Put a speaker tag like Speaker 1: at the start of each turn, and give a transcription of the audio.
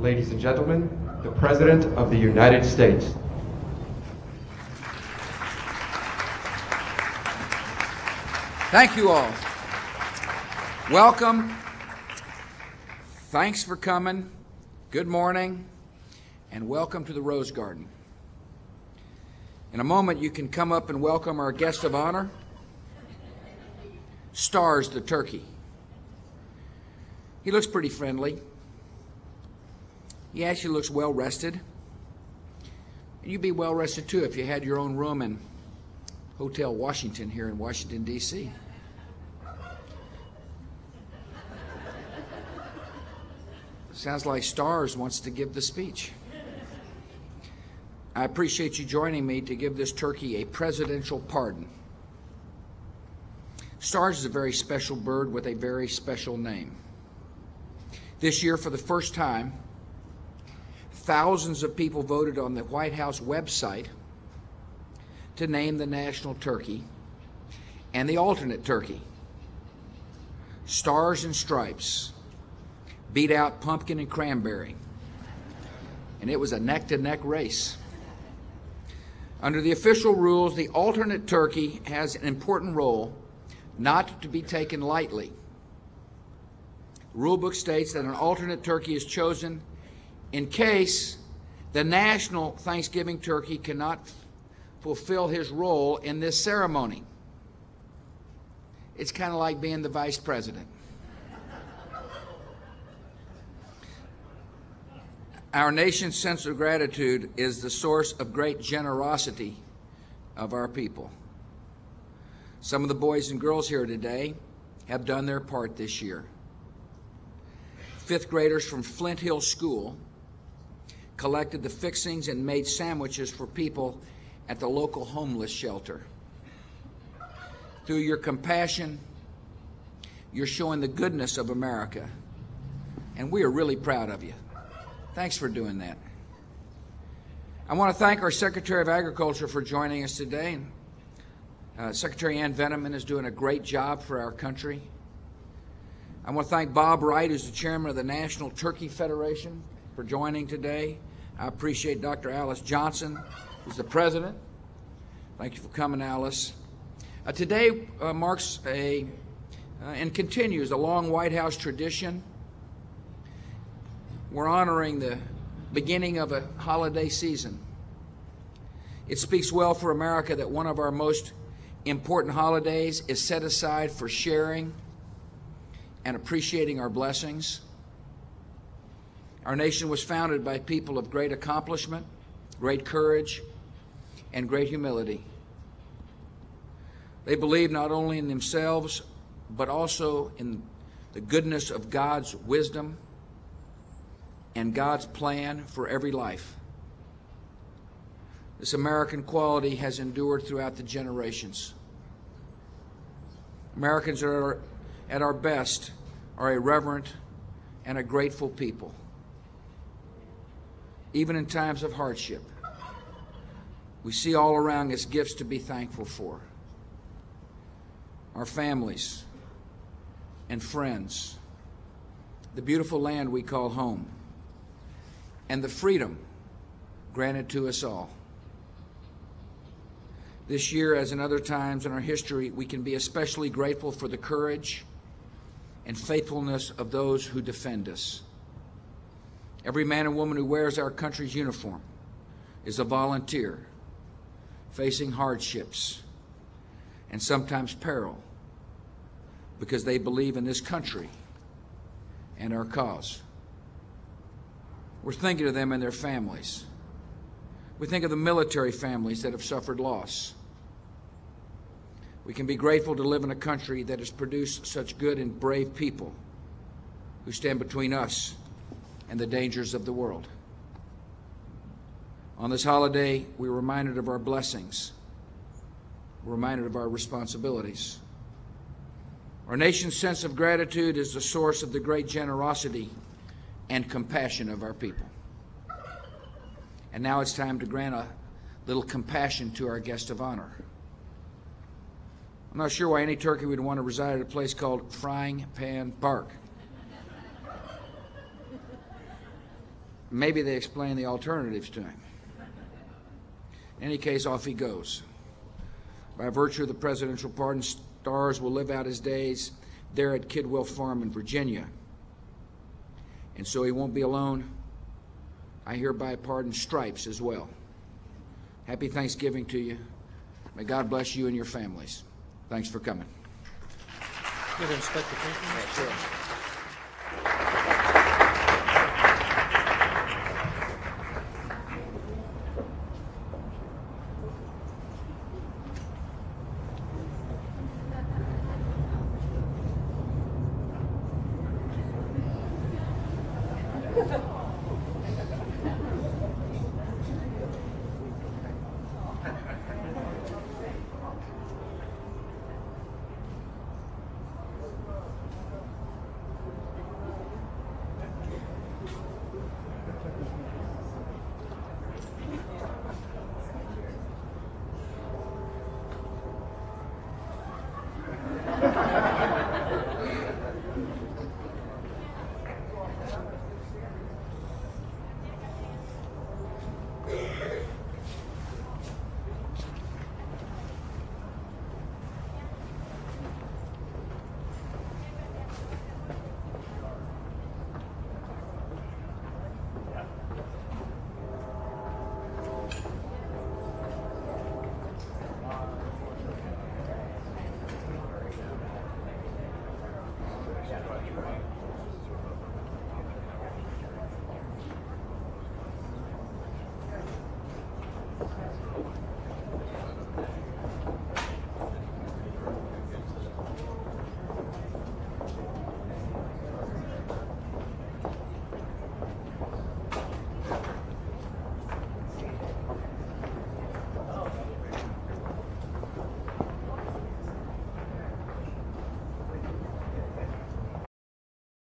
Speaker 1: Ladies and gentlemen, the President of the United States.
Speaker 2: Thank you all. Welcome. Thanks for coming. Good morning, and welcome to the Rose Garden. In a moment, you can come up and welcome our guest of honor, Stars the turkey. He looks pretty friendly. He actually looks well rested. And you'd be well rested too if you had your own room in Hotel Washington here in Washington, D.C. Sounds like Stars wants to give the speech. I appreciate you joining me to give this turkey a presidential pardon. Stars is a very special bird with a very special name. This year, for the first time, thousands of people voted on the White House website to name the national turkey and the alternate turkey. Stars and Stripes beat out Pumpkin and Cranberry, and it was a neck-to-neck race. Under the official rules, the alternate turkey has an important role not to be taken lightly. The rule book states that an alternate turkey is chosen in case the national Thanksgiving turkey cannot fulfill his role in this ceremony. It's kind of like being the vice president. Our nation's sense of gratitude is the source of great generosity of our people. Some of the boys and girls here today have done their part this year. Fifth graders from Flint Hill School collected the fixings and made sandwiches for people at the local homeless shelter. Through your compassion, you're showing the goodness of America, and we are really proud of you. Thanks for doing that. I want to thank our Secretary of Agriculture for joining us today. Secretary Ann Veneman is doing a great job for our country. I want to thank Bob Wright, who's the chairman of the National Turkey Federation, for joining today. I appreciate Dr. Alice Johnson, who's the president. Thank you for coming, Alice. Today marks and continues a long White House tradition. We're honoring the beginning of a holiday season. It speaks well for America that one of our most important holidays is set aside for sharing and appreciating our blessings. Our nation was founded by people of great accomplishment, great courage, and great humility. They believed not only in themselves, but also in the goodness of God's wisdom and God's plan for every life. This American quality has endured throughout the generations. Americans are at our best are a reverent and a grateful people. Even in times of hardship, we see all around us gifts to be thankful for. Our families and friends, the beautiful land we call home, and the freedom granted to us all. This year, as in other times in our history, we can be especially grateful for the courage and faithfulness of those who defend us. Every man and woman who wears our country's uniform is a volunteer facing hardships and sometimes peril because they believe in this country and our cause. We're thinking of them and their families. We think of the military families that have suffered loss. We can be grateful to live in a country that has produced such good and brave people who stand between us and the dangers of the world. On this holiday, we're reminded of our blessings. We're reminded of our responsibilities. Our nation's sense of gratitude is the source of the great generosity and compassion of our people. And now it's time to grant a little compassion to our guest of honor. I'm not sure why any turkey would want to reside at a place called Frying Pan Park. maybe they explain the alternatives to him. In any case, off he goes. By virtue of the presidential pardon, Stars will live out his days there at Kidwell Farm in Virginia. And so he won't be alone. I hereby pardon Stripes as well. Happy Thanksgiving to you. May God bless you and your families. Thanks for coming.
Speaker 3: You're going to inspect the paper?
Speaker 2: Yeah, sure.
Speaker 4: Ha ha ha.